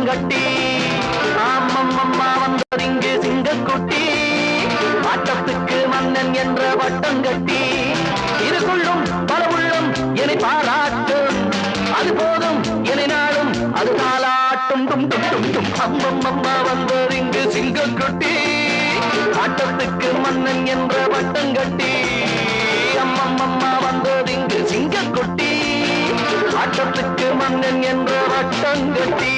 வட்டங்கட்டி ஆமம்மம்மா வந்ததிங்கு சிங்கக்குட்டி ஆட்டத்துக்கு மன்னன் என்ற வட்டங்கட்டி இதுக்குள்ளும் பல உள்ளம் என்னை பாராட்டும் அது போதும் என்னை நாளும் அது தாளாட்டும் டும் டும் டும் டும் அம்மம்மம்மா வந்ததிங்கு சிங்கக்குட்டி ஆட்டத்துக்கு மன்னன் என்ற வட்டங்கட்டி அம்மம்மம்மா வந்ததிங்கு சிங்கக்குட்டி ஆட்டத்துக்கு மன்னன் என்ற வட்டங்கட்டி